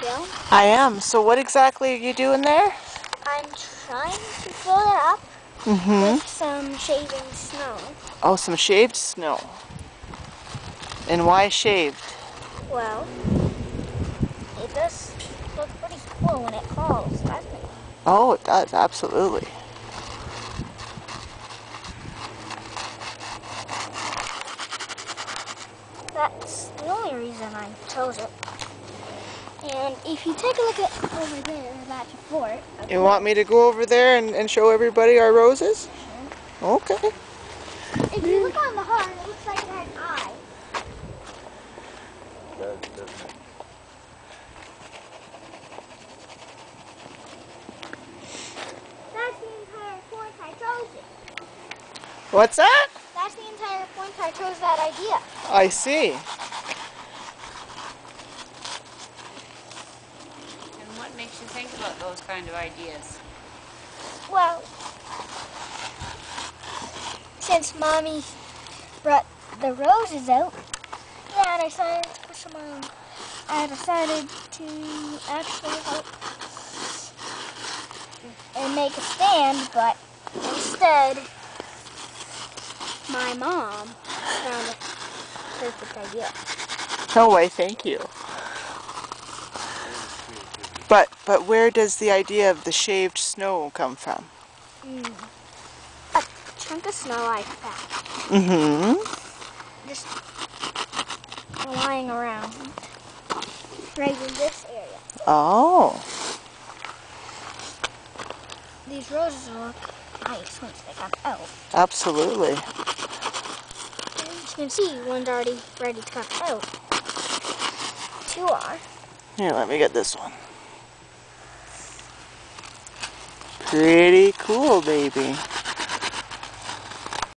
Jill. I am. So what exactly are you doing there? I'm trying to fill it up with some shaving snow. Oh, some shaved snow. And why shaved? Well, it does look pretty cool when it falls, doesn't it? Oh, it does, absolutely. That's the only reason I chose it. And if you take a look at over there, that's a fort. You want me to go over there and show everybody our roses? Sure. Okay. If you look on the heart, it looks like it has eyes. That's the entire point I chose it. What's that? That's the entire point I chose that idea. I see. And what makes you think about those kind of ideas? Well, since Mommy brought the roses out, yeah, and I decided to put some on. I decided to actually help and make a stand, but instead, my mom found a perfect idea. No way, thank you. But where does the idea of the shaved snow come from? A chunk of snow I found. Just lying around right in this area. Oh. These roses look nice once they come out. Absolutely. And as you can see, one's already ready to come out. Two are. Here, let me get this one. Pretty cool, baby.